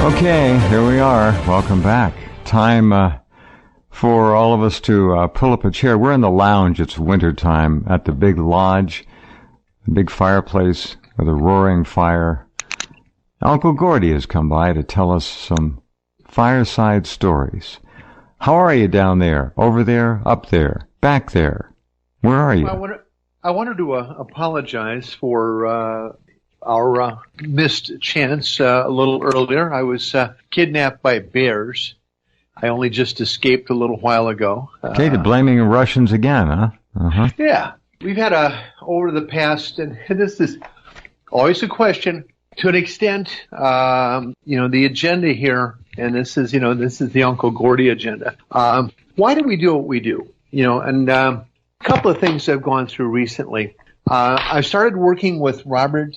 Okay, here we are. Welcome back. Time for all of us to pull up a chair. We're in the lounge. It's winter time at the big lodge, the big fireplace with a roaring fire. Uncle Gordy has come by to tell us some fireside stories. How are you down there? Over there? Up there? Back there? Where are you? I wanted to apologize for our missed chance a little earlier. I was kidnapped by bears. I only just escaped a little while ago. Okay, they're blaming Russians again, huh? Uh-huh. Yeah. We've had over the past, and this is always a question, to an extent, the agenda here, and this is the Uncle Gordy agenda. Why do we do what we do? And a couple of things I've gone through recently. I started working with Robert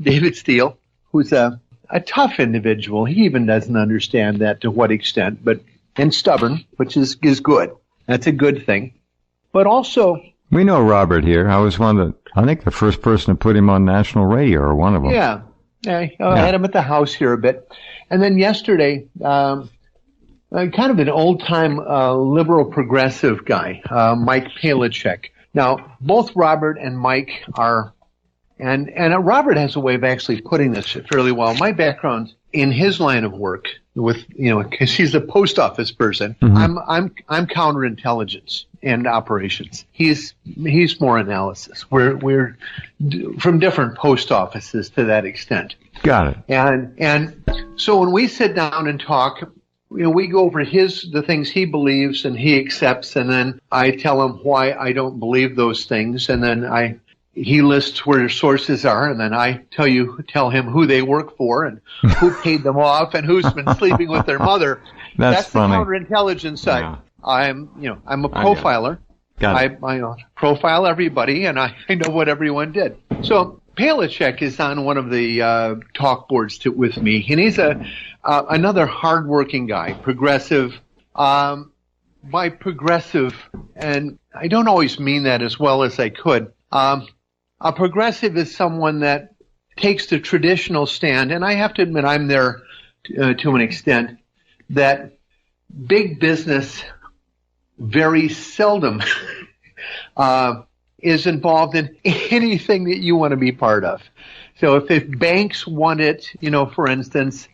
David Steele, who's a tough individual. He even doesn't understand that to what extent, and stubborn, which is good. That's a good thing. But also, we know Robert here. I was I think the first person to put him on national radio, or one of them. Yeah. I had him at the house here a bit. And then yesterday, kind of an old-time liberal progressive guy, Mike Palachek. Now, both Robert and Mike are, and Robert has a way of actually putting this fairly well. My background in his line of work, because he's a post office person, I'm counterintelligence and operations. He's more analysis. We're from different post offices to that extent. Got it. And so when we sit down and talk, we go over the things he believes and he accepts, and then I tell him why I don't believe those things, and then he lists where sources are, and then I tell him who they work for and who paid them off and who's been sleeping with their mother. That's funny. The counterintelligence side. Yeah. I'm a profiler. I profile everybody, and I know what everyone did. So Palachek is on one of the talk boards with me, and he's another hardworking guy, progressive. By progressive, and I don't always mean that as well as I could. A progressive is someone that takes the traditional stand, and I have to admit I'm there to an extent, that big business very seldom is involved in anything that you want to be part of. So if banks want it, for instance,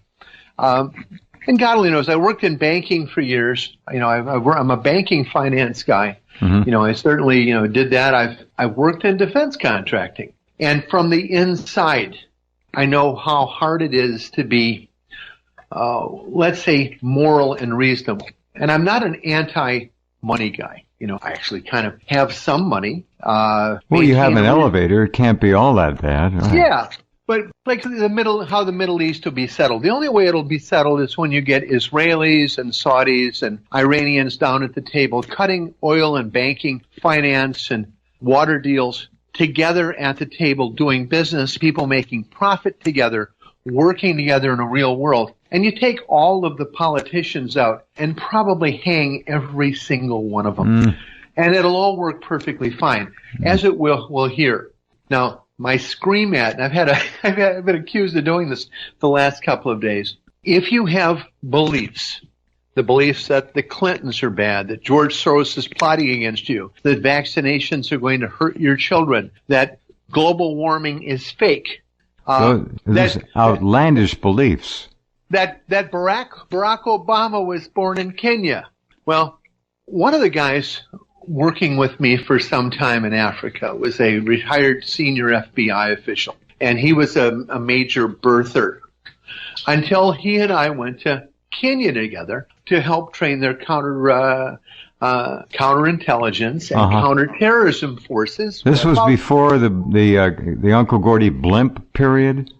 and God only knows, I worked in banking for years. I'm a banking finance guy. Mm-hmm. I certainly, did that. I've worked in defense contracting. And from the inside, I know how hard it is to be, let's say, moral and reasonable. And I'm not an anti-money guy. I actually kind of have some money. Well, you have an elevator. It can't be all that bad. Right? Yeah. But like how the Middle East will be settled. The only way it'll be settled is when you get Israelis and Saudis and Iranians down at the table, cutting oil and banking, finance and water deals together at the table, doing business, people making profit together, working together in a real world. And you take all of the politicians out and probably hang every single one of them. And it'll all work perfectly fine, as it will here. Now, my scream at, and I've been accused of doing this the last couple of days. If you have beliefs, the beliefs that the Clintons are bad, that George Soros is plotting against you, that vaccinations are going to hurt your children, that global warming is fake. Those outlandish beliefs. That Barack Obama was born in Kenya. Well, one of the guys working with me for some time in Africa was a retired senior FBI official, and he was a major birther until he and I went to Kenya together to help train their counterintelligence and counterterrorism forces. This was before the Uncle Gordy blimp period?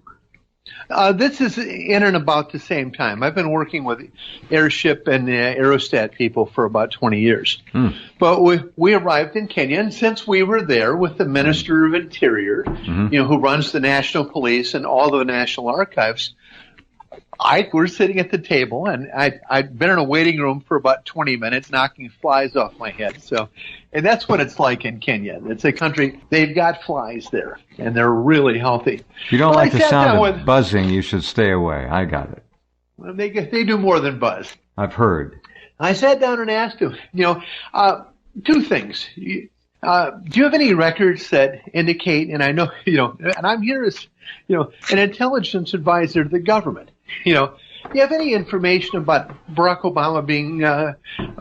This is in and about the same time. I've been working with airship and aerostat people for about 20 years. But we arrived in Kenya, and since we were there with the Minister of Interior, who runs the National Police and all the National Archives, we're sitting at the table, and I'd been in a waiting room for about 20 minutes, knocking flies off my head. And that's what it's like in Kenya. It's a country, they've got flies there, and they're really healthy. If you don't like the sound of buzzing, you should stay away. I got it. They do more than buzz. I've heard. I sat down and asked him, two things. Do you have any records that indicate, and I know, and I'm here as, an intelligence advisor to the government, do you have any information about Barack Obama being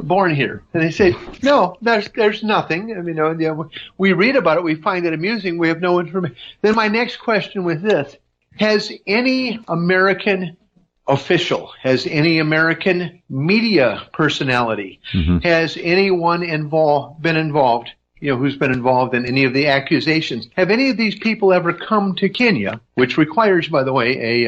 born here? And they say, no, there's nothing. I mean, we read about it, we find it amusing, we have no information. Then my next question was this: has any American official, has any American media personality, has anyone been involved, who's been involved in any of the accusations? Have any of these people ever come to Kenya, which requires, by the way,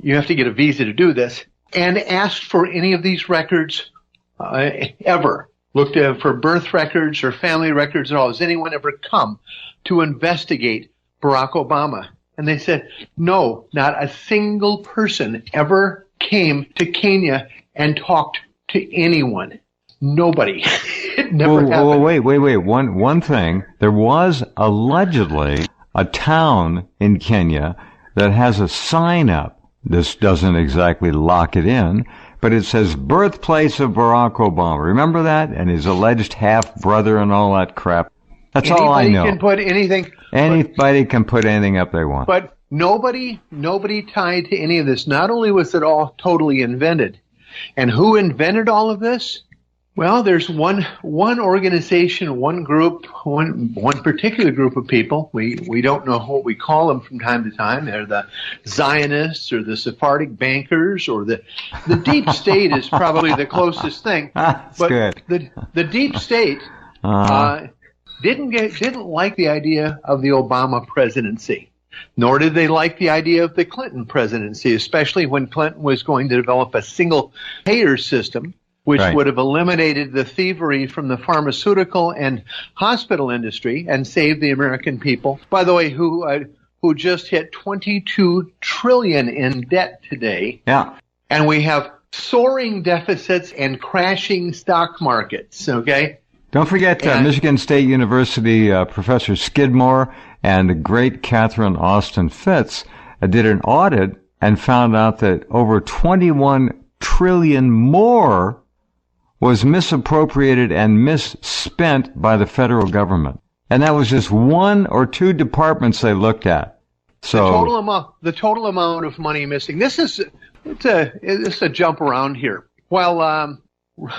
you have to get a visa to do this, and asked for any of these records ever? Looked for birth records or family records at all. Has anyone ever come to investigate Barack Obama? And they said, no, not a single person ever came to Kenya and talked to anyone. Nobody. It never happened. Wait. One thing. There was allegedly a town in Kenya that has a sign up. This doesn't exactly lock it in, but it says birthplace of Barack Obama. Remember that? And his alleged half-brother and all that crap. That's all I know. Anybody can put anything. Anybody can put anything up they want. But nobody tied to any of this. Not only was it all totally invented, and who invented all of this? Well, there's one organization, one group, one particular group of people. We don't know what we call them from time to time. They're the Zionists or the Sephardic bankers or the deep state is probably the closest thing. That's good. The deep state didn't like the idea of the Obama presidency, nor did they like the idea of the Clinton presidency, especially when Clinton was going to develop a single payer system, which would have eliminated the thievery from the pharmaceutical and hospital industry and saved the American people. By the way, who just hit $22 trillion in debt today. Yeah. And we have soaring deficits and crashing stock markets, okay? Don't forget Michigan State University Professor Skidmore and the great Catherine Austin Fitz did an audit and found out that over 21 trillion more was misappropriated and misspent by the federal government. And that was just one or two departments they looked at. So the total amount of money missing. This is a jump around here. While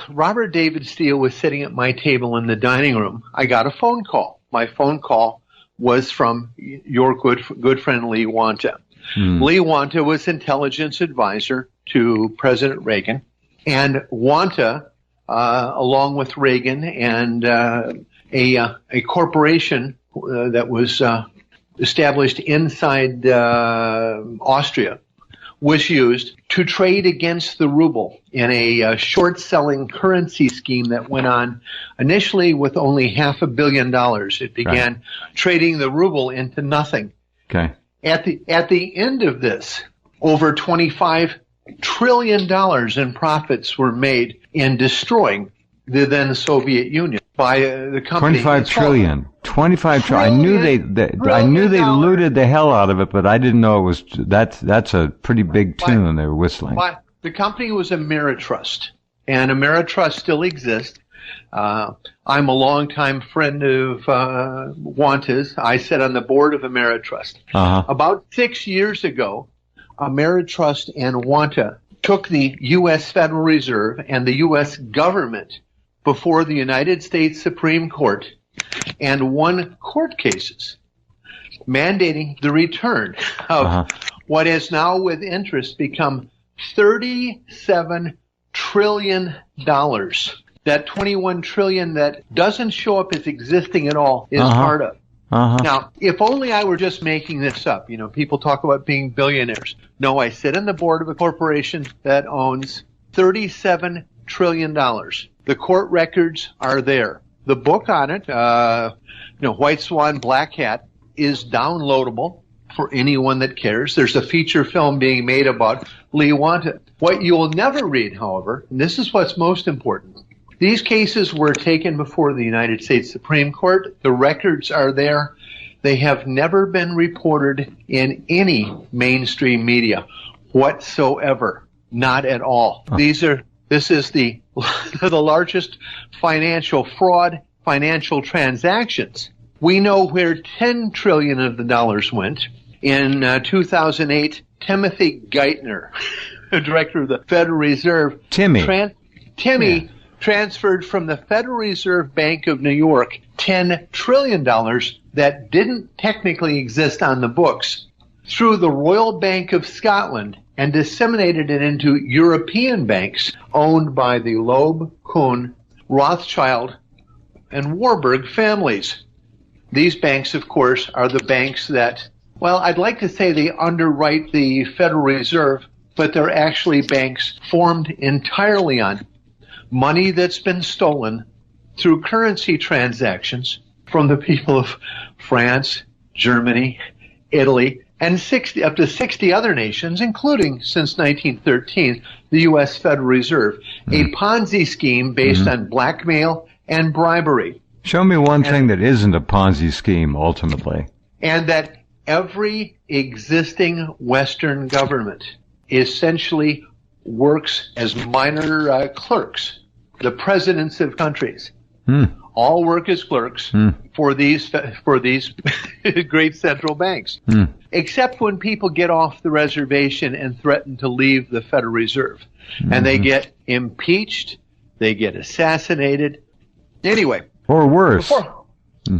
Robert David Steele was sitting at my table in the dining room, I got a phone call. My phone call was from your good friend Lee Wanta. Lee Wanta was intelligence advisor to President Reagan, and Wanta, along with Reagan and a corporation that was established inside Austria, was used to trade against the ruble in a short-selling currency scheme that went on initially with only $500 million. It began trading the ruble into nothing. Okay. At the end of this, over $25 trillion in profits were made in destroying the then Soviet Union by the company. 25 trillion. 25 trillion. I knew they looted the hell out of it, but I didn't know it was that's a pretty big tune they were whistling. The company was Ameritrust, and Ameritrust still exists. I'm a longtime friend of Wanta's. I sit on the board of Ameritrust. About 6 years ago, Ameritrust and Wanta took the U.S. Federal Reserve and the U.S. government before the United States Supreme Court and won court cases mandating the return of what has now with interest become $37 trillion. That 21 trillion that doesn't show up as existing at all is part of. Now, if only I were just making this up. People talk about being billionaires. No, I sit on the board of a corporation that owns $37 trillion. The court records are there. The book on it, White Swan, Black Hat, is downloadable for anyone that cares. There's a feature film being made about Lee Wanta. What you will never read, however, and this is what's most important, these cases were taken before the United States Supreme Court. The records are there. They have never been reported in any mainstream media whatsoever. Not at all. This is the largest financial fraud, financial transactions. We know where $10 trillion of the dollars went. In 2008, Timothy Geithner, director of the Federal Reserve, Timmy transferred from the Federal Reserve Bank of New York $10 trillion that didn't technically exist on the books through the Royal Bank of Scotland and disseminated it into European banks owned by the Loeb, Kuhn, Rothschild, and Warburg families. These banks, of course, are the banks that, well, I'd like to say they underwrite the Federal Reserve, but they're actually banks formed entirely on money that's been stolen through currency transactions from the people of France, Germany, Italy, and up to 60 other nations, including, since 1913, the U.S. Federal Reserve, a Ponzi scheme based on blackmail and bribery. Show me one thing that isn't a Ponzi scheme, ultimately. And that every existing Western government essentially works as minor clerks, the presidents of countries. All work as clerks for these great central banks, except when people get off the reservation and threaten to leave the Federal Reserve, and they get impeached, they get assassinated. Anyway, or worse.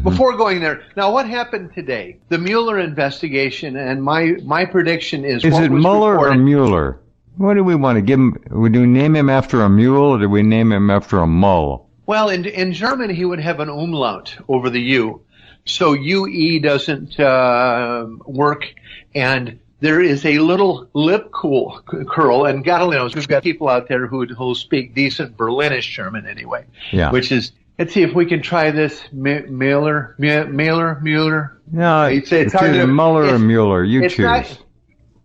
Before going there, now what happened today? The Mueller investigation, and my prediction is it Mueller or Mueller? What do we want to give him? Do we name him after a mule, or do we name him after a mole? Well, in German, he would have an umlaut over the U. So UE doesn't work. And there is a little lip curl. And God only knows, we've got people out there who'll speak decent Berlinish German anyway. Yeah. Which is, let's see if we can try this. Mueller. No, it's hard to, Mueller or Mueller. You choose. Not,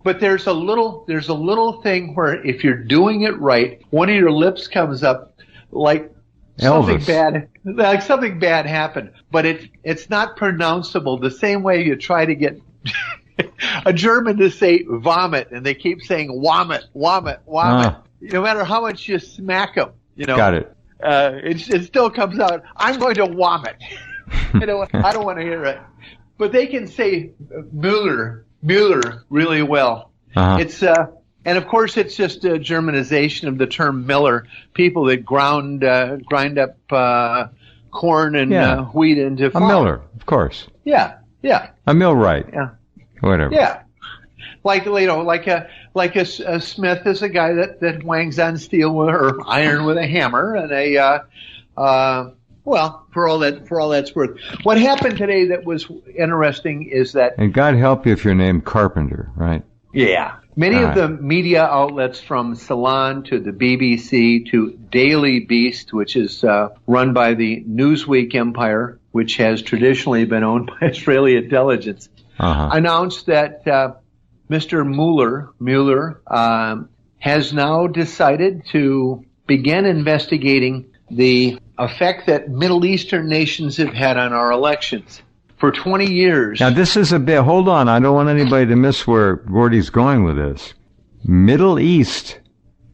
but there's a little thing where if you're doing it right, one of your lips comes up like something bad happened, but it's not pronounceable the same way you try to get a German to say vomit, and they keep saying womit. No matter how much you smack them, Got it. It still comes out. I'm going to vomit. I don't want to hear it, but they can say Mueller really well. It's and of course, it's just a Germanization of the term miller. People that grind up corn and wheat into flour. A miller, of course. Yeah. A millwright. Yeah. Whatever. Yeah. Like a smith is a guy that wangs on steel or iron with a hammer, and for all that's worth. What happened today that was interesting is that. And God help you if you're named Carpenter, right? Yeah. Many of the media outlets, from Salon to the BBC to Daily Beast, which is run by the Newsweek empire, which has traditionally been owned by Israeli intelligence, announced that Mr. Mueller has now decided to begin investigating the effect that Middle Eastern nations have had on our elections. For 20 years. Now, this is a bit, hold on, I don't want anybody to miss where Gordy's going with this. Middle East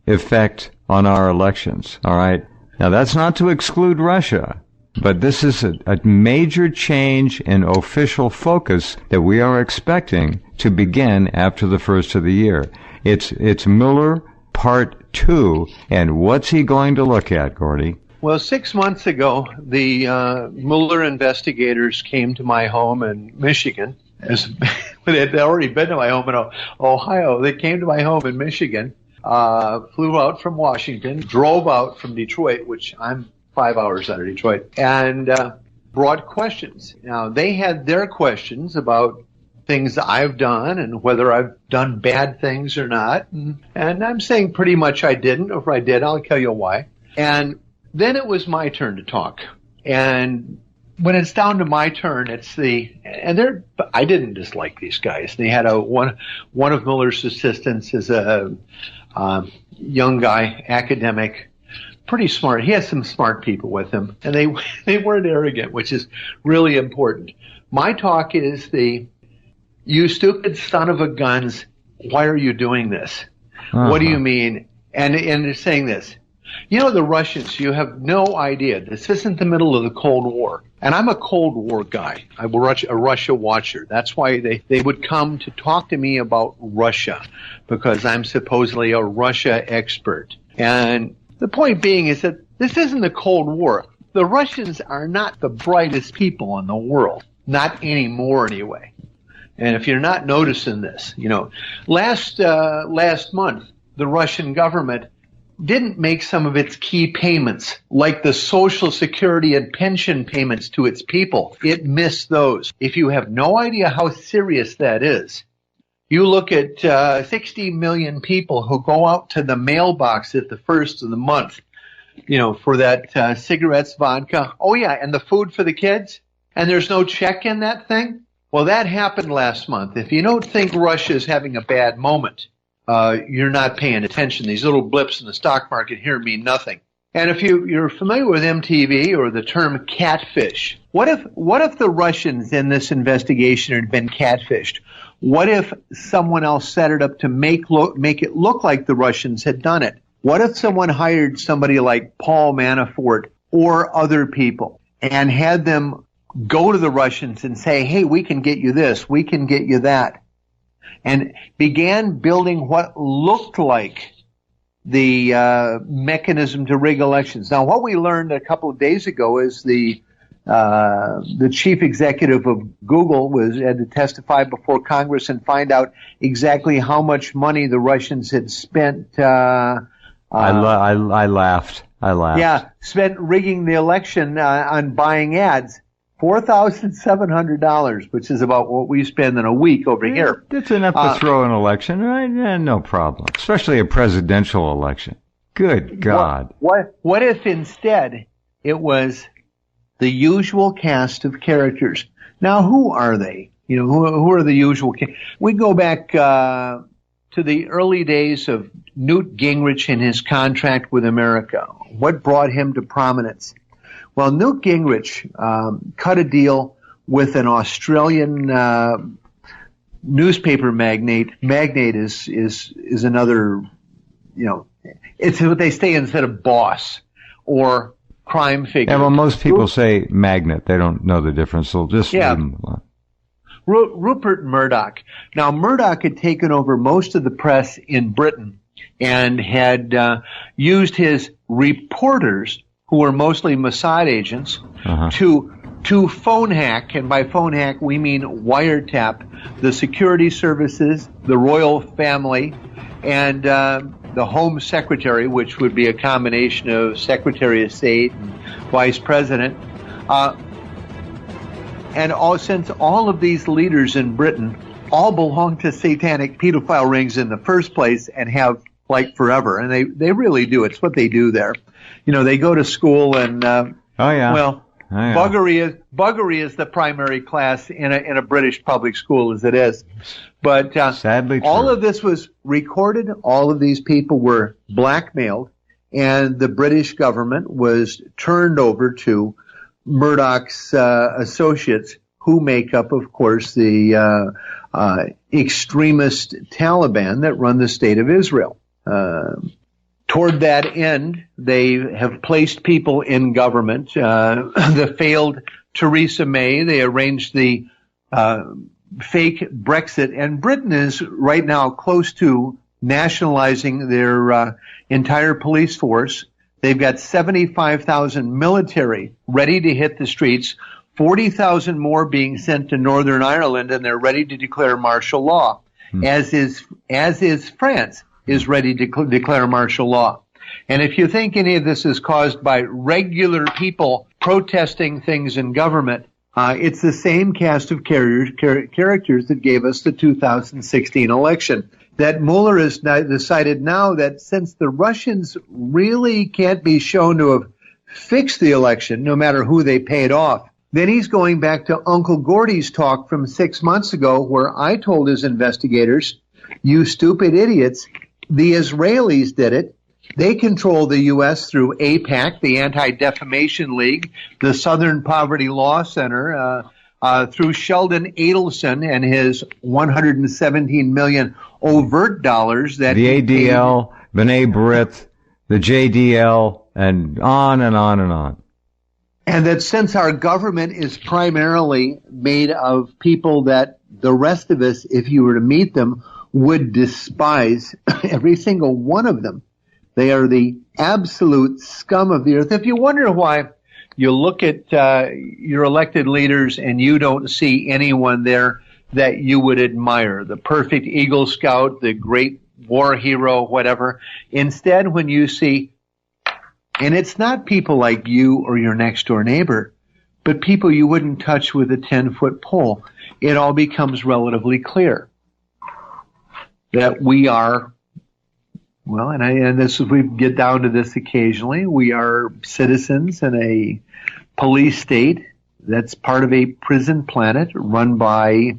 effect on our elections, all right? Now, that's not to exclude Russia, but this is a major change in official focus that we are expecting to begin after the first of the year. It's Mueller Part 2, and what's he going to look at, Gordy? Well, 6 months ago, the Mueller investigators came to my home in Michigan. They'd already been to my home in Ohio. They came to my home in Michigan, flew out from Washington, drove out from Detroit, which I'm 5 hours out of Detroit, and brought questions. Now, they had their questions about things I've done and whether I've done bad things or not. And I'm saying pretty much I didn't. If I did, I'll tell you why. And then it was my turn to talk. And when it's down to my turn, I didn't dislike these guys. They had one of Mueller's assistants is a young guy, academic, pretty smart. He had some smart people with him, and they weren't arrogant, which is really important. My talk is you stupid son of a guns, why are you doing this? What do you mean? And they're saying this. You know, the Russians, you have no idea. This isn't the middle of the Cold War. And I'm a Cold War guy. I'm a Russia watcher. That's why they would come to talk to me about Russia, because I'm supposedly a Russia expert. And the point being is that this isn't the Cold War. The Russians are not the brightest people in the world. Not anymore, anyway. And if you're not noticing this, you know, last month, the Russian government didn't make some of its key payments, like the Social Security and pension payments to its people. It missed those. If you have no idea how serious that is, you look at 60 million people who go out to the mailbox at the first of the month, you know, for that cigarettes, vodka. Oh, yeah, and the food for the kids? And there's no check in that thing? Well, that happened last month. If you don't think Russia is having a bad moment, you're not paying attention. These little blips in the stock market here mean nothing. And if you're familiar with MTV or the term catfish, what if the Russians in this investigation had been catfished? What if someone else set it up to make it look like the Russians had done it? What if someone hired somebody like Paul Manafort or other people and had them go to the Russians and say, hey, we can get you this, we can get you that, and began building what looked like the mechanism to rig elections. Now, what we learned a couple of days ago is the chief executive of Google had to testify before Congress and find out exactly how much money the Russians had spent. I laughed. Yeah, spent rigging the election on buying ads. $4,700, which is about what we spend in a week over here. It's enough to throw an election, right? No problem. Especially a presidential election. Good God. What if instead it was the usual cast of characters? Now, who are they? You know, who are the usual? We go back to the early days of Newt Gingrich and his contract with America. What brought him to prominence? Well, Newt Gingrich cut a deal with an Australian newspaper magnate. Magnate is another, you know, it's what they say instead of boss or crime figure. Yeah, well, most people say magnet. They don't know the difference. So just leave them alone. Rupert Murdoch. Now, Murdoch had taken over most of the press in Britain and had used his reporters, who were mostly Mossad agents, to phone hack, and by phone hack we mean wiretap, the security services, the royal family, and the Home Secretary, which would be a combination of Secretary of State and Vice President. Since all of these leaders in Britain all belong to satanic pedophile rings in the first place and have like forever, and they really do. It's what they do there. You know, they go to school and buggery is the primary class in a British public school as it is. But sadly, all of this was recorded. All of these people were blackmailed, and the British government was turned over to Murdoch's associates, who make up, of course, the extremist Taliban that run the state of Israel. Toward that end, they have placed people in government. The failed Theresa May, they arranged the fake Brexit, and Britain is right now close to nationalizing their entire police force. They've got 75,000 military ready to hit the streets, 40,000 more being sent to Northern Ireland, and they're ready to declare martial law, as is France is ready to declare martial law. And if you think any of this is caused by regular people protesting things in government, it's the same cast of characters that gave us the 2016 election. That Mueller has decided now that since the Russians really can't be shown to have fixed the election, no matter who they paid off, then he's going back to Uncle Gordy's talk from 6 months ago, where I told his investigators, you stupid idiots, the Israelis did it. They control the U.S. through AIPAC, the Anti-Defamation League, the Southern Poverty Law Center, through Sheldon Adelson and his 117 million overt dollars that the ADL, B'nai B'rith, the JDL, and on and on and on. And that since our government is primarily made of people that the rest of us, if you were to meet them, would despise, every single one of them. They are the absolute scum of the earth. If you wonder why you look at your elected leaders and you don't see anyone there that you would admire, the perfect Eagle Scout, the great war hero, whatever. Instead, when you see, and it's not people like you or your next door neighbor, but people you wouldn't touch with a 10-foot pole, it all becomes relatively clear that we are, well, and this, we get down to this occasionally, we are citizens in a police state that's part of a prison planet run by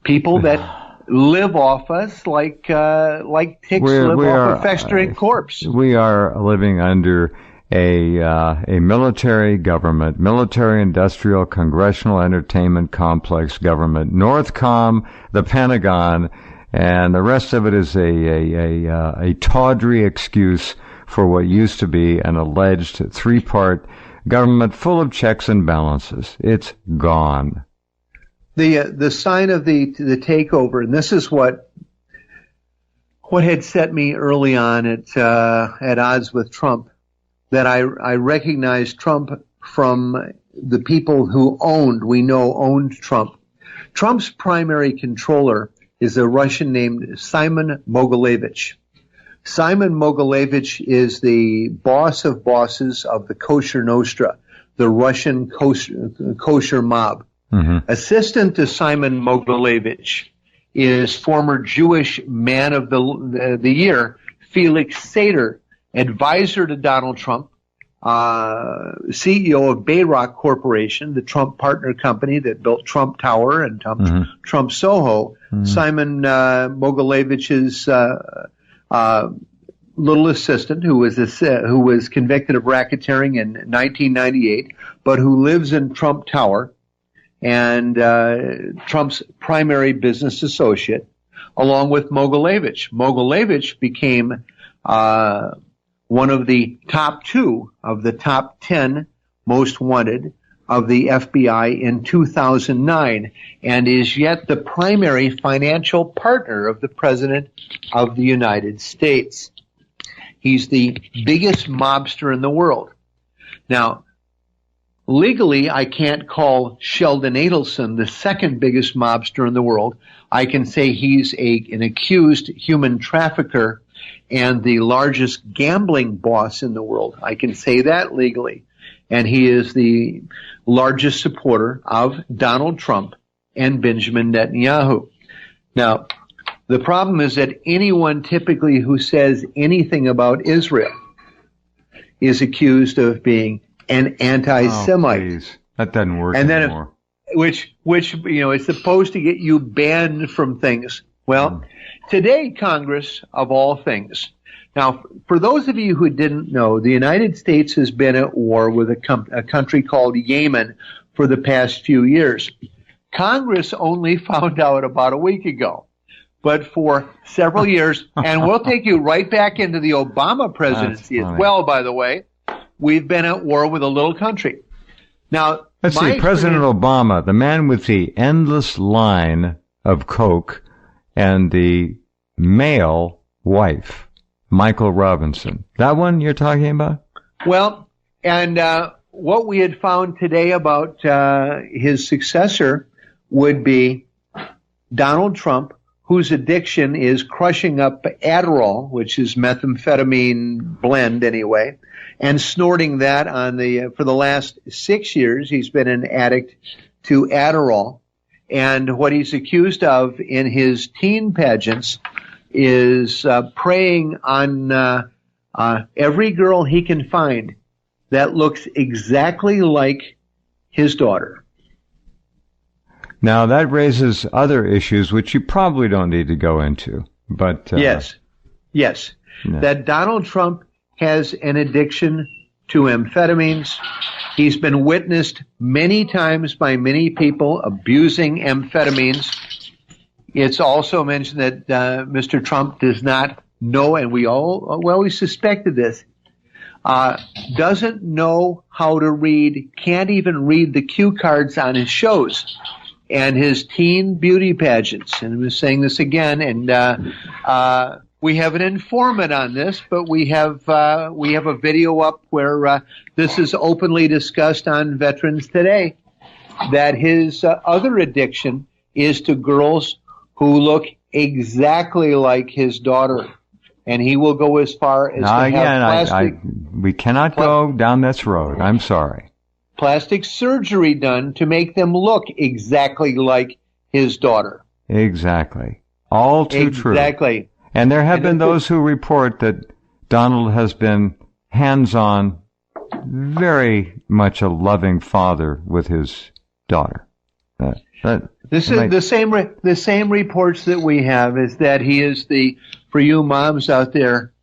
people that live off us like ticks live off a festering corpse. We are living under a military government, military-industrial, congressional entertainment complex government, Northcom, the Pentagon, and the rest of it is a tawdry excuse for what used to be an alleged three-part government full of checks and balances. It's gone. The sign of the takeover, and this is what had set me early on at odds with Trump, that I recognized Trump from the people who owned Trump. Trump's primary controller is a Russian named Simon Mogilevich. Simon Mogilevich is the boss of bosses of the Kosher Nostra, the Russian kosher mob. Mm-hmm. Assistant to Simon Mogilevich is former Jewish Man of the Year, Felix Sater, advisor to Donald Trump, CEO of Bayrock Corporation, the Trump partner company that built Trump Tower and Trump Soho. Mm-hmm. Simon Mogilevich's little assistant, who was convicted of racketeering in 1998, but who lives in Trump Tower, and Trump's primary business associate, along with Mogilevich. Mogilevich became one of the top 2 of the top 10 most wanted of the FBI in 2009, and is yet the primary financial partner of the President of the United States. He's the biggest mobster in the world. Now, legally, I can't call Sheldon Adelson the second biggest mobster in the world. I can say he's an accused human trafficker and the largest gambling boss in the world. I can say that legally. And he is the largest supporter of Donald Trump and Benjamin Netanyahu. Now, the problem is that anyone typically who says anything about Israel is accused of being an anti-Semite. Oh, please. That doesn't work anymore. Which is supposed to get you banned from things. Well, today, Congress, of all things. Now, for those of you who didn't know, the United States has been at war with a country called Yemen for the past few years. Congress only found out about a week ago. But for several years, and we'll take you right back into the Obama presidency as well, by the way, we've been at war with a little country. Now, let's see, President Obama, the man with the endless line of coke, and the male wife, Michael Robinson. That one you're talking about? Well, and what we had found today about his successor would be Donald Trump, whose addiction is crushing up Adderall, which is methamphetamine blend anyway, and snorting that for the last 6 years. He's been an addict to Adderall. And what he's accused of in his teen pageants is preying on every girl he can find that looks exactly like his daughter. Now, that raises other issues which you probably don't need to go into. But Yes. No. That Donald Trump has an addiction to amphetamines. He's been witnessed many times by many people abusing amphetamines. It's also mentioned that Mr. Trump does not know, and we always suspected this, doesn't know how to read, can't even read the cue cards on his shows and his teen beauty pageants. And I'm saying this again, and we have an informant on this, but we have a video up where this is openly discussed on Veterans Today, that his other addiction is to girls who look exactly like his daughter. And he will go as far as now, to again, have plastic... we cannot go down this road. I'm sorry. Plastic surgery done to make them look exactly like his daughter. Exactly. All too true. Exactly. And there have been those who report that Donald has been hands-on, very much a loving father with his daughter. This is the same reports that we have is that he is for you moms out there,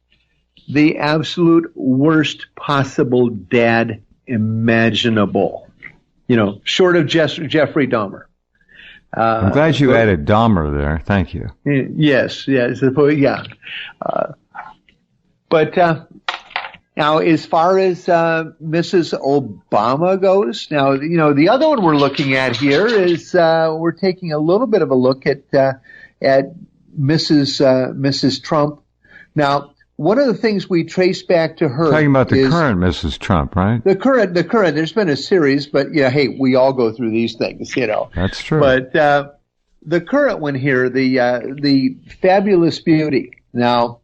the absolute worst possible dad imaginable. Short of Jeffrey Dahmer. I'm glad you added Dahmer there. Thank you. Yes, yeah. But now, as far as Mrs. Obama goes, now, the other one we're looking at here is we're taking a little bit of a look at Mrs. Trump. Now, one of the things we trace back to her talking about the current Mrs. Trump, right? The current. There's been a series, but hey, we all go through these things, That's true. But the current one here, the fabulous beauty. Now,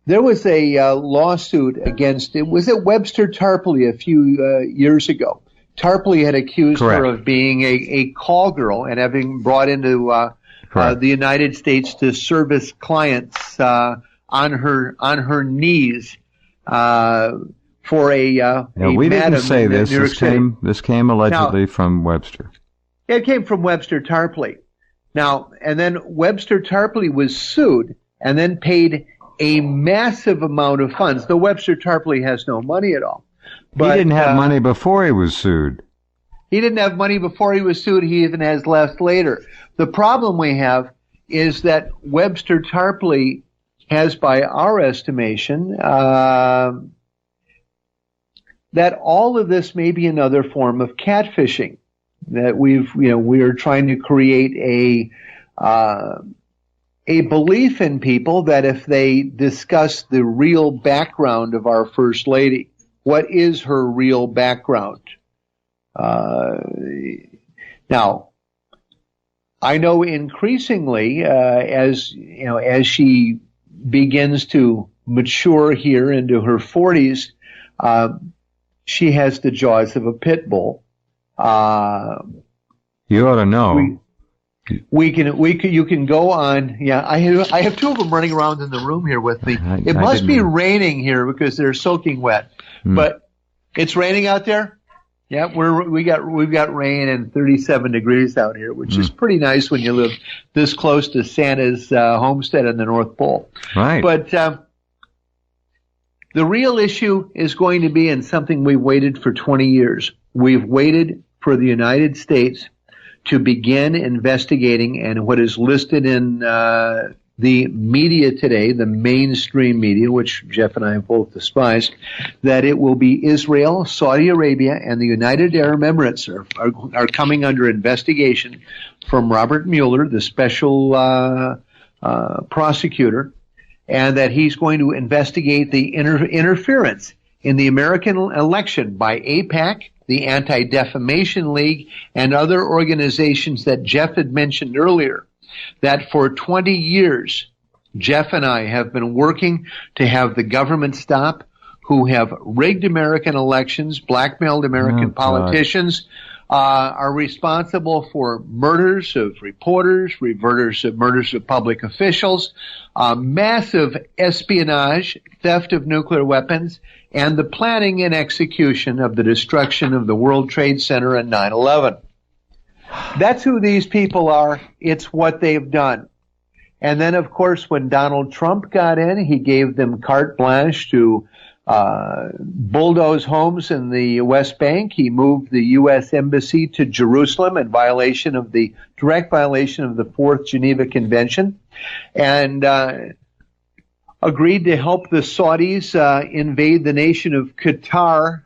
there was a lawsuit against was it Webster Tarpley a few years ago. Tarpley had accused Correct. her of being a call girl and having brought into the United States to service clients on her knees for a we didn't say this. New York City. This came allegedly from Webster. It came from Webster Tarpley. Now, and then Webster Tarpley was sued and then paid a massive amount of funds. The Webster Tarpley has no money at all. But, he didn't have money before he was sued. He didn't have money before he was sued. He even has less later. The problem we have is that Webster Tarpley has, by our estimation, that all of this may be another form of catfishing. That we are trying to create a belief in people that if they discuss the real background of our First Lady, what is her real background? Now, I know increasingly, as she begins to mature here into her 40s, she has the jaws of a pit bull. You ought to know. You can go on. Yeah, I have two of them running around in the room here with me. It must be raining here because they're soaking wet. But it's raining out there. Yeah, we've got rain and 37 degrees out here, which is pretty nice when you live this close to Santa's homestead in the North Pole. Right. But the real issue is going to be, and something we've waited for 20 years. We've waited for the United States to begin investigating, and what is listed in the media today, the mainstream media, which Jeff and I have both despised, that it will be Israel, Saudi Arabia, and the United Arab Emirates are coming under investigation from Robert Mueller, the special prosecutor, and that he's going to investigate the interference in the American election by AIPAC, the Anti-Defamation League, and other organizations that Jeff had mentioned earlier, that for 20 years, Jeff and I have been working to have the government stop, who have rigged American elections, blackmailed American politicians, are responsible for murders of reporters, murders of public officials, massive espionage, theft of nuclear weapons, and the planning and execution of the destruction of the World Trade Center and 9/11. That's who these people are. It's what they've done. And then, of course, when Donald Trump got in, he gave them carte blanche to bulldoze homes in the West Bank. He moved the U.S. Embassy to Jerusalem in direct violation of the Fourth Geneva Convention, and agreed to help the Saudis invade the nation of Qatar,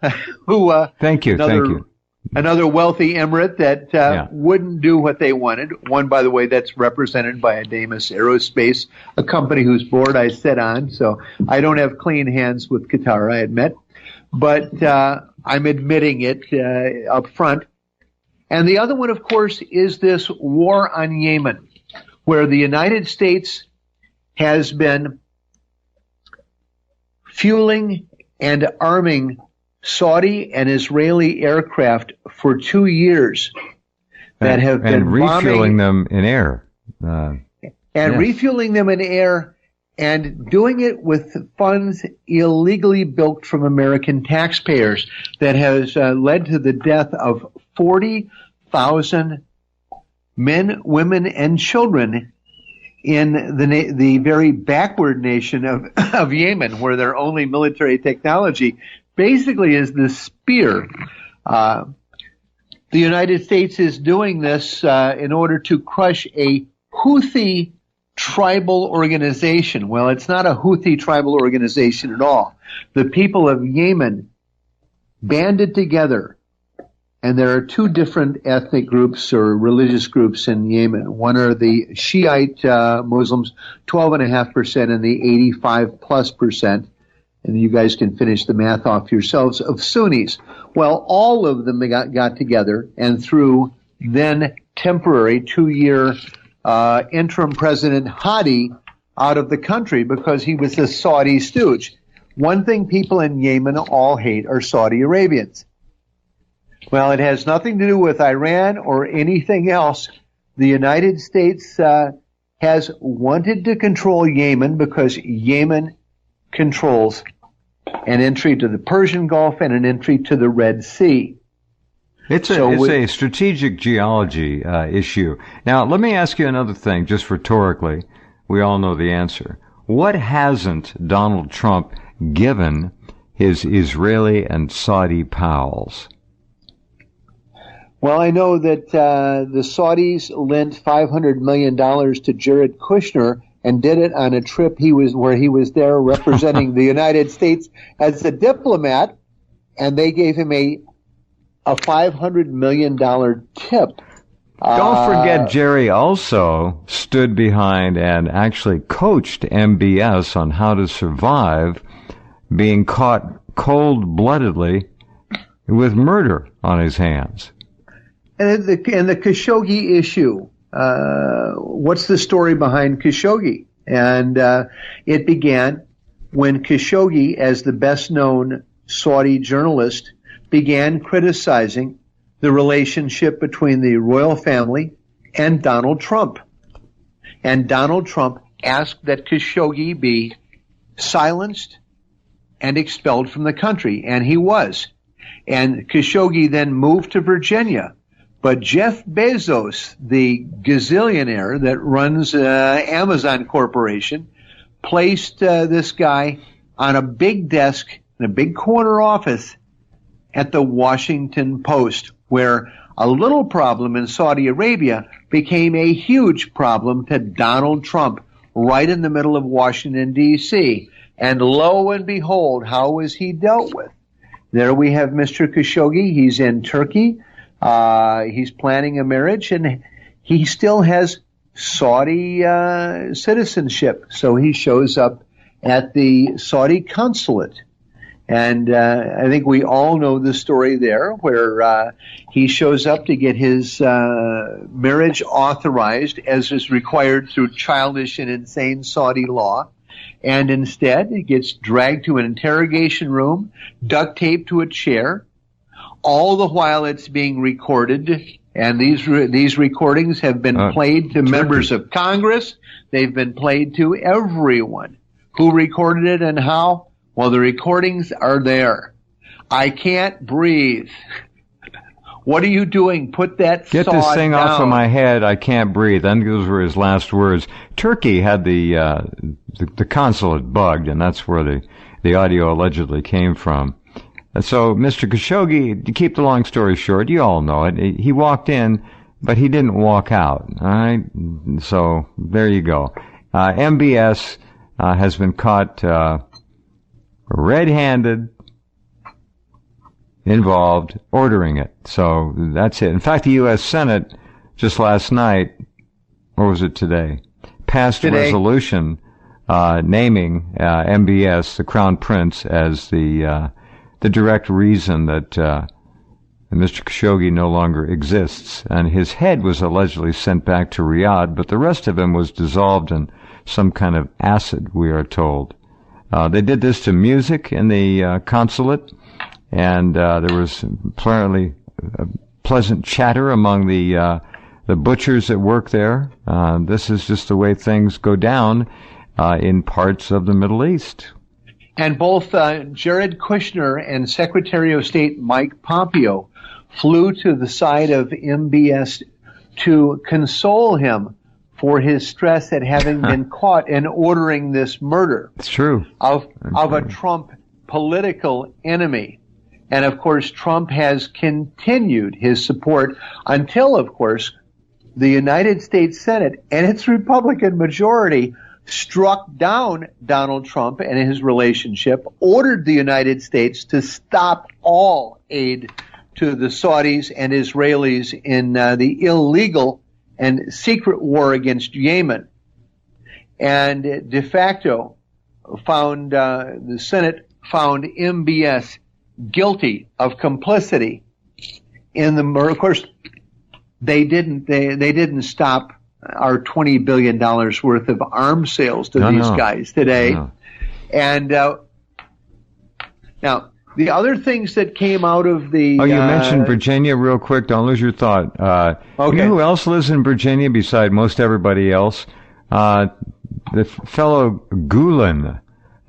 who thank you. Another wealthy emirate that wouldn't do what they wanted. One, by the way, that's represented by Adamas Aerospace, a company whose board I sit on. So I don't have clean hands with Qatar, I admit. But I'm admitting it up front. And the other one, of course, is this war on Yemen, where the United States has been fueling and arming Saudi and Israeli aircraft for 2 years that have been refueling them in air. Refueling them in air and doing it with funds illegally bilked from American taxpayers that has led to the death of 40,000 men, women, and children in the very backward nation of Yemen, where their only military technology basically is the spear. The United States is doing this in order to crush a Houthi tribal organization. Well, it's not a Houthi tribal organization at all. The people of Yemen banded together, and there are two different ethnic groups or religious groups in Yemen. One are the Shiite Muslims, 12.5%, and the 85+%. And you guys can finish the math off yourselves, of Sunnis. Well, all of them got together and threw then temporary 2-year interim President Hadi out of the country because he was a Saudi stooge. One thing people in Yemen all hate are Saudi Arabians. Well, it has nothing to do with Iran or anything else. The United States has wanted to control Yemen because Yemen controls an entry to the Persian Gulf and an entry to the Red Sea. It's a strategic geology issue. Now, let me ask you another thing, just rhetorically. We all know the answer. What hasn't Donald Trump given his Israeli and Saudi pals? Well, I know that the Saudis lent $500 million to Jared Kushner and did it on a trip where he was there representing the United States as a diplomat, and they gave him a $500 million tip. Don't forget, Jerry also stood behind and actually coached MBS on how to survive being caught cold-bloodedly with murder on his hands. And the Khashoggi issue. What's the story behind Khashoggi? And it began when Khashoggi, as the best-known Saudi journalist, began criticizing the relationship between the royal family and Donald Trump. And Donald Trump asked that Khashoggi be silenced and expelled from the country, and he was. And Khashoggi then moved to Virginia. But Jeff Bezos, the gazillionaire that runs Amazon Corporation, placed this guy on a big desk in a big corner office at the Washington Post, where a little problem in Saudi Arabia became a huge problem to Donald Trump right in the middle of Washington, D.C. And lo and behold, how was he dealt with? There we have Mr. Khashoggi. He's in Turkey. He's planning a marriage, and he still has Saudi citizenship. So he shows up at the Saudi consulate. And I think we all know the story there, where he shows up to get his marriage authorized, as is required through childish and insane Saudi law. And instead, he gets dragged to an interrogation room, duct taped to a chair. All the while it's being recorded, and these recordings have been played to members of Congress. They've been played to everyone. Who recorded it and how? Well, the recordings are there. I can't breathe. What are you doing? Put that Get saw this thing down. off of my head. I can't breathe. I think those were his last words. Turkey had the consulate bugged, and that's where the audio allegedly came from. So Mr. Khashoggi, to keep the long story short, you all know it, he walked in, but he didn't walk out. All right? So there you go. MBS has been caught red-handed, involved, ordering it. So that's it. In fact, the U.S. Senate just last night, or was it today, passed a resolution naming MBS, the Crown Prince, as the direct reason that Mr. Khashoggi no longer exists. And his head was allegedly sent back to Riyadh, but the rest of him was dissolved in some kind of acid, we are told. They did this to music in the consulate, and there was apparently pleasant chatter among the butchers that work there. This is just the way things go down in parts of the Middle East. And both Jared Kushner and Secretary of State Mike Pompeo flew to the side of MBS to console him for his stress at having been caught in ordering this murder. It's true. Of a Trump political enemy. And, of course, Trump has continued his support until, of course, the United States Senate and its Republican majority struck down Donald Trump and his relationship, ordered the United States to stop all aid to the Saudis and Israelis in the illegal and secret war against Yemen. And de facto found, the Senate found MBS guilty of complicity in the murder. Of course, they didn't stop our $20 billion worth of arms sales to these guys today. No. And now, the other things that came out of the... Oh, you mentioned Virginia real quick. Don't lose your thought. Okay. You know who else lives in Virginia beside most everybody else? The fellow Gulen,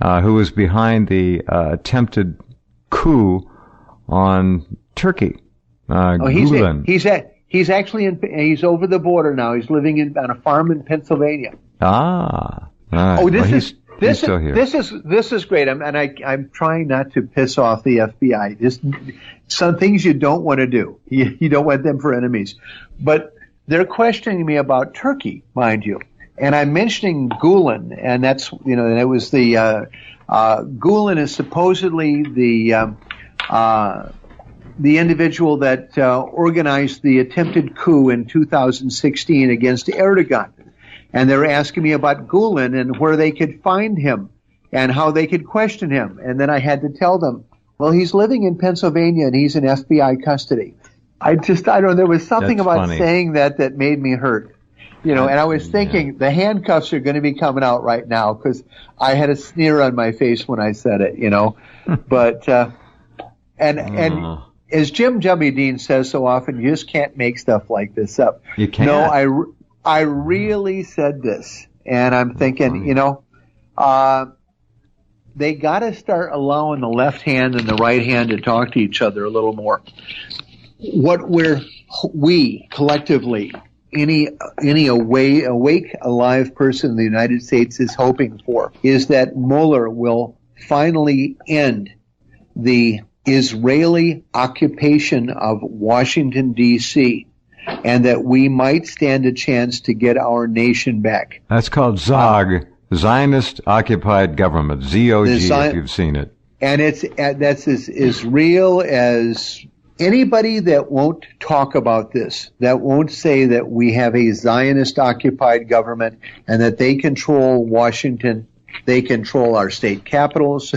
who was behind the attempted coup on Turkey. Gulen. He's actually he's over the border now. He's living on a farm in Pennsylvania. Ah. Right. Oh, he's still here. This is great. I'm trying not to piss off the FBI. Just some things you don't want to do. You don't want them for enemies. But they're questioning me about Turkey, mind you. And I'm mentioning Gulen, and that's, and it was the Gulen is supposedly the individual that organized the attempted coup in 2016 against Erdogan. And they're asking me about Gulen and where they could find him and how they could question him. And then I had to tell them, well, he's living in Pennsylvania and he's in FBI custody. I don't know, there was something That's about funny. saying that made me hurt. And I was thinking the handcuffs are going to be coming out right now because I had a sneer on my face when I said it, But, and as Jim Jubby Dean says so often, you just can't make stuff like this up. You can't. No, I really said this, and I'm thinking, they got to start allowing the left hand and the right hand to talk to each other a little more. What we collectively, any awake, alive person in the United States is hoping for is that Mueller will finally end the Israeli occupation of Washington, D.C., and that we might stand a chance to get our nation back. That's called ZOG, Zionist Occupied Government, ZOG, if you've seen it. And that's as real as anybody that won't talk about this, that won't say that we have a Zionist occupied government and that they control Washington, they control our state capitals.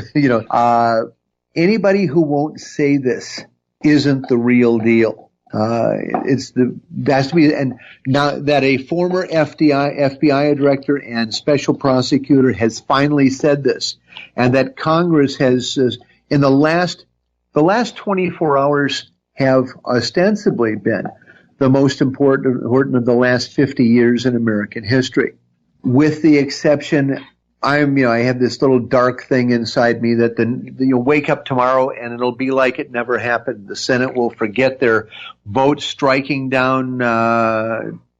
Anybody who won't say this isn't the real deal. Has to be, and now that a former FBI director and special prosecutor has finally said this, and that Congress has, in the last 24 hours have ostensibly been the most important of the last 50 years in American history, with the exception. I have this little dark thing inside me that you'll wake up tomorrow and it'll be like it never happened. The Senate will forget their vote striking down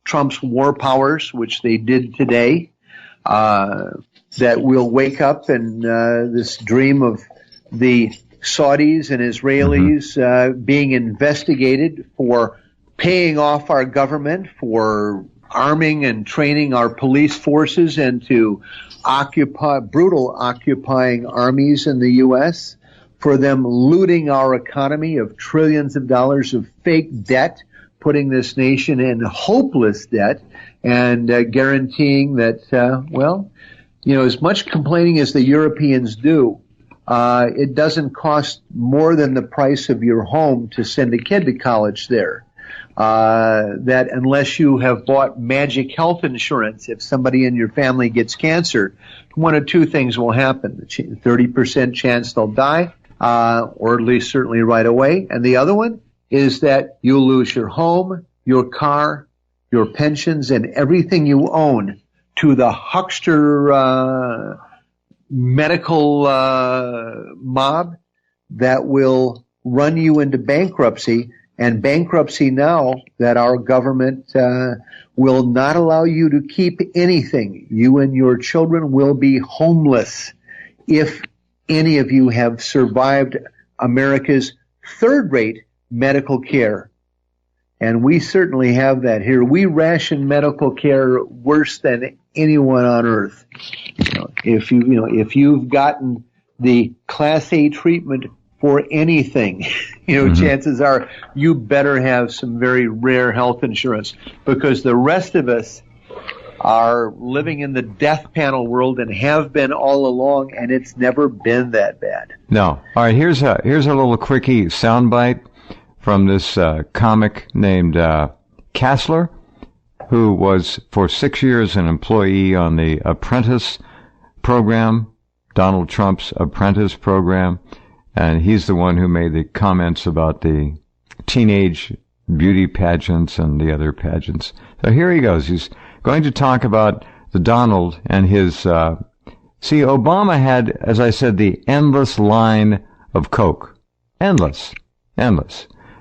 Trump's war powers, which they did today. that we'll wake up and this dream of the Saudis and Israelis being investigated for paying off our government, for arming and training our police forces, and to brutal occupying armies in the U.S., for them looting our economy of trillions of dollars of fake debt, putting this nation in hopeless debt, and guaranteeing that, as much complaining as the Europeans do, it doesn't cost more than the price of your home to send a kid to college there. That unless you have bought magic health insurance, if somebody in your family gets cancer, one of two things will happen. 30% chance they'll die, or at least certainly right away. And the other one is that you'll lose your home, your car, your pensions, and everything you own to the huckster medical mob that will run you into bankruptcy. And bankruptcy now that our government will not allow you to keep anything. You and your children will be homeless if any of you have survived America's third-rate medical care. And we certainly have that here. We ration medical care worse than anyone on earth. If you've gotten the Class A treatment for anything, chances are you better have some very rare health insurance, because the rest of us are living in the death panel world and have been all along, and it's never been that bad. No. All right, here's a little quickie soundbite from this comic named Kassler, who was for 6 years an employee on the Apprentice program, Donald Trump's Apprentice program. And he's the one who made the comments about the teenage beauty pageants and the other pageants. So here he goes. He's going to talk about the Donald and his, see, Obama had, as I said, the endless line of Coke. Endless.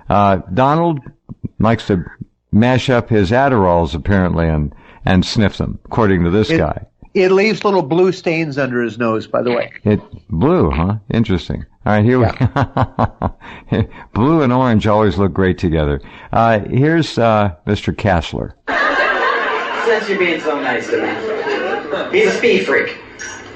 Donald likes to mash up his Adderalls, apparently, and sniff them, according to this guy. It leaves little blue stains under his nose, by the way. Blue, huh? Interesting. All right, here we go. Blue and orange always look great together. Here's Mr. Kassler. Since you're being so nice to me. He's a speed freak.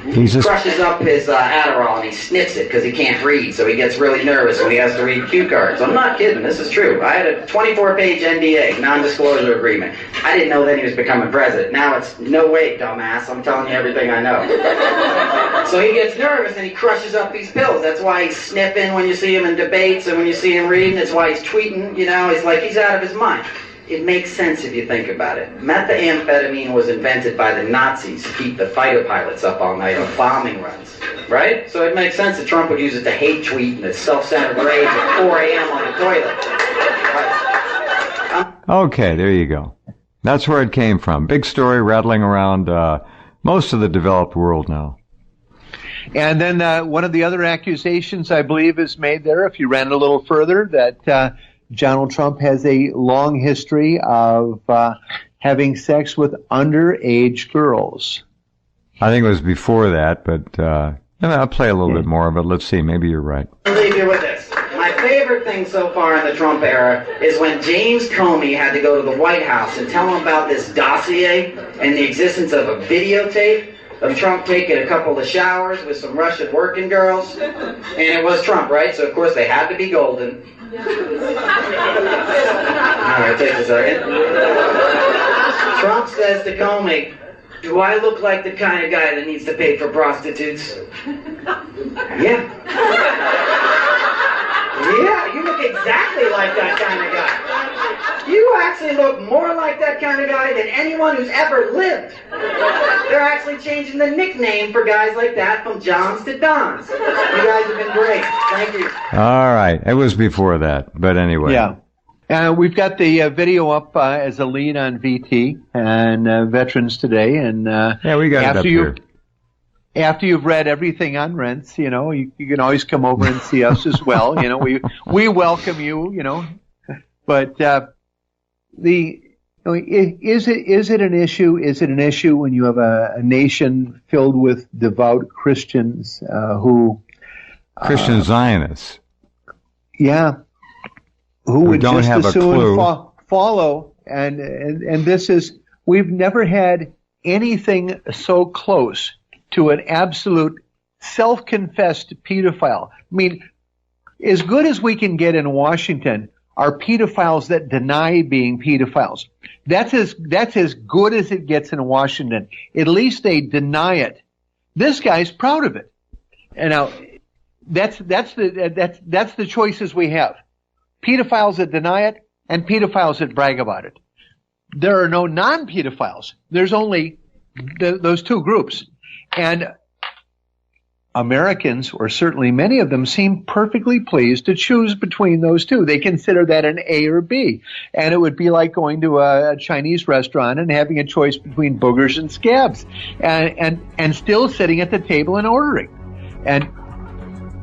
He crushes up his Adderall and he sniffs it because he can't read, so he gets really nervous when he has to read cue cards. I'm not kidding, this is true. I had a 24-page NDA, non-disclosure agreement. I didn't know then he was becoming president. Now it's, no way, dumbass, I'm telling you everything I know. So he gets nervous and he crushes up these pills. That's why he's sniffing when you see him in debates and when you see him reading. That's why he's tweeting, it's like he's out of his mind. It makes sense if you think about it. Methamphetamine was invented by the Nazis to keep the fighter pilots up all night on bombing runs, right? So it makes sense that Trump would use it to hate tweet and his self-centered rage at 4 a.m. on the toilet. Okay, there you go. That's where it came from. Big story rattling around most of the developed world now. And then one of the other accusations, I believe, is made there, if you ran a little further, that Donald Trump has a long history of having sex with underage girls. I think it was before that, but I'll play a little bit more of it. Let's see. Maybe you're right. I'll leave you with this. My favorite thing so far in the Trump era is when James Comey had to go to the White House and tell him about this dossier and the existence of a videotape of Trump taking a couple of showers with some Russian working girls. And it was Trump, right? So, of course, they had to be golden. Alright, take a second. Trump says to Comey, "Do I look like the kind of guy that needs to pay for prostitutes?" Yeah. Yeah, you look exactly like that kind of guy. You actually look more like that kind of guy than anyone who's ever lived. They're actually changing the nickname for guys like that from Johns to Dons. You guys have been great. Thank you. All right. It was before that, but anyway. Yeah. We've got the video up as a lead on VT and Veterans Today. And we got it up here. After you've read everything on Rense, you can always come over and see us as well. We welcome you, But Is it an issue? Is it an issue when you have a nation filled with devout Christians who Christian Zionists? Yeah, who would don't just have as a soon clue. follow? And this is, we've never had anything so close to an absolute self-confessed pedophile. I mean, as good as we can get in Washington are pedophiles that deny being pedophiles. That's as good as it gets in Washington. At least they deny it. This guy's proud of it. And now that's the choices we have. Pedophiles that deny it and pedophiles that brag about it. There are no non-pedophiles. There's only those two groups. And Americans, or certainly many of them, seem perfectly pleased to choose between those two. They consider that an A or B. And it would be like going to a Chinese restaurant and having a choice between boogers and scabs and still sitting at the table and ordering. And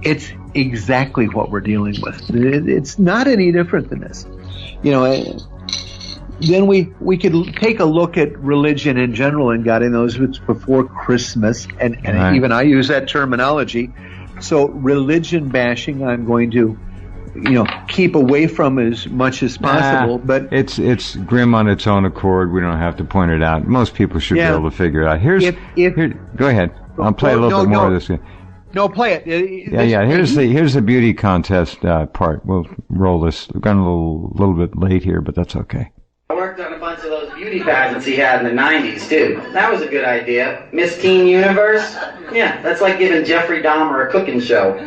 it's exactly what we're dealing with. It's not any different than this. Then we could take a look at religion in general, and God knows it's before Christmas, and right. Even I use that terminology. So religion bashing, I'm going to, keep away from as much as possible. But it's grim on its own accord. We don't have to point it out. Most people should be able to figure it out. Here, go ahead. I'll play a little bit more of this. No, play it. Here's the beauty contest part. We'll roll this. We've gone a little bit late here, but that's okay. I worked on a bunch of those beauty pageants he had in the 90s, too. That was a good idea. Miss Teen Universe? Yeah, that's like giving Jeffrey Dahmer a cooking show. Yeah,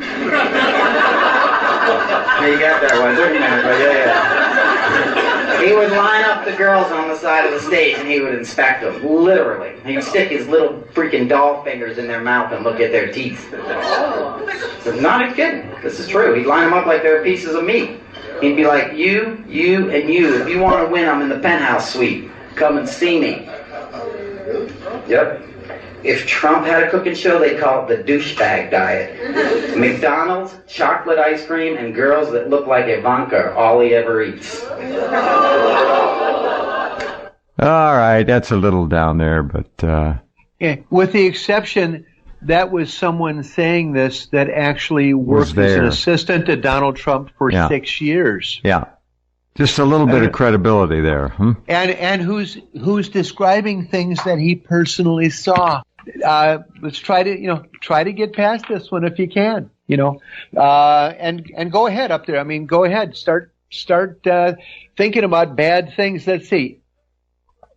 you got that one, didn't you? Yeah. He would line up the girls on the side of the stage and he would inspect them, literally. He'd stick his little freaking doll fingers in their mouth and look at their teeth. So, not kidding. This is true. He'd line them up like they were pieces of meat. He'd be like, you, and you. If you want to win, I'm in the penthouse suite. Come and see me. Yep. If Trump had a cooking show, they'd call it the douchebag diet. McDonald's, chocolate ice cream, and girls that look like Ivanka are all he ever eats. All right, that's a little down there, but... Yeah, with the exception... That was someone saying this that actually worked as an assistant to Donald Trump for 6 years. Yeah. Just a little bit of credibility there. And who's describing things that he personally saw. Let's try to get past this one if you can, and go ahead up there. I mean, go ahead. Start thinking about bad things. Let's see.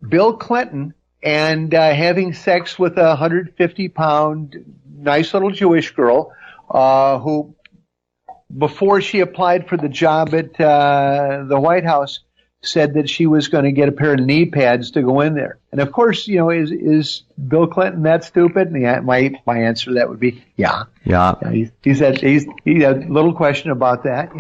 Bill Clinton and having sex with a 150-pound nice little Jewish girl who, before she applied for the job at the White House, said that she was going to get a pair of knee pads to go in there. And of course, is Bill Clinton that stupid? And my answer to that would be yeah. He's had a little question about that,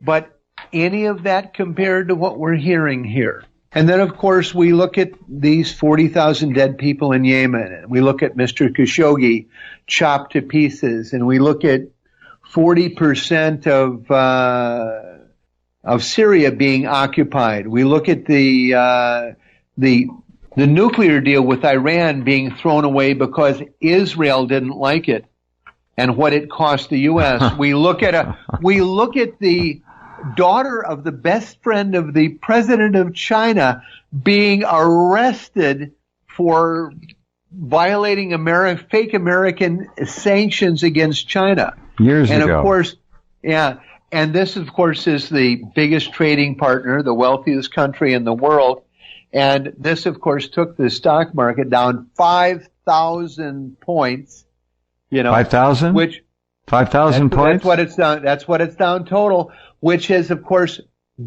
but any of that compared to what we're hearing here. And then, of course, we look at these 40,000 dead people in Yemen, and we look at Mr. Khashoggi chopped to pieces, and we look at 40% of Syria being occupied. We look at the nuclear deal with Iran being thrown away because Israel didn't like it, and what it cost the U.S. We look at the daughter of the best friend of the president of China being arrested for violating fake American sanctions against China. Years ago. And of course, and this of course is the biggest trading partner, the wealthiest country in the world. And this of course took the stock market down 5,000 points. 5,000? 5,000 points? That's what it's down. That's what it's down total, which has, of course,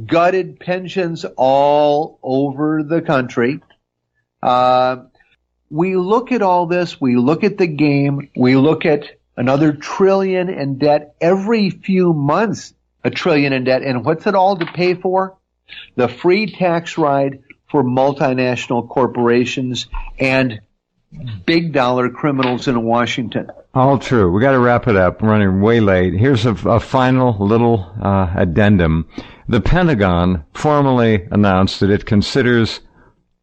gutted pensions all over the country. We look at all this. We look at the game. We look at another $1 trillion in debt every few months, $1 trillion in debt. And what's it all to pay for? The free tax ride for multinational corporations and big dollar criminals in Washington. All true. We got to wrap it up. We're running way late. Here's a final little addendum. The Pentagon formally announced that it considers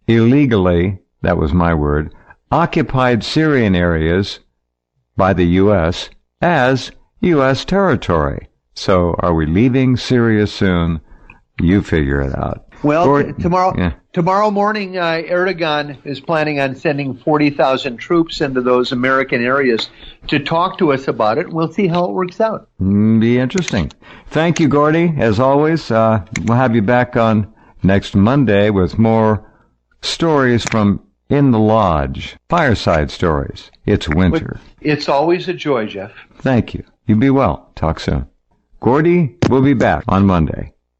illegally, that was my word, occupied Syrian areas by the U.S. as U.S. territory. So are we leaving Syria soon? You figure it out. Well, tomorrow morning, Erdogan is planning on sending 40,000 troops into those American areas to talk to us about it. We'll see how it works out. Be interesting. Thank you, Gordy. As always, we'll have you back on next Monday with more stories from In the Lodge, fireside stories. It's winter. It's always a joy, Jeff. Thank you. You be well. Talk soon. Gordy will be back on Monday.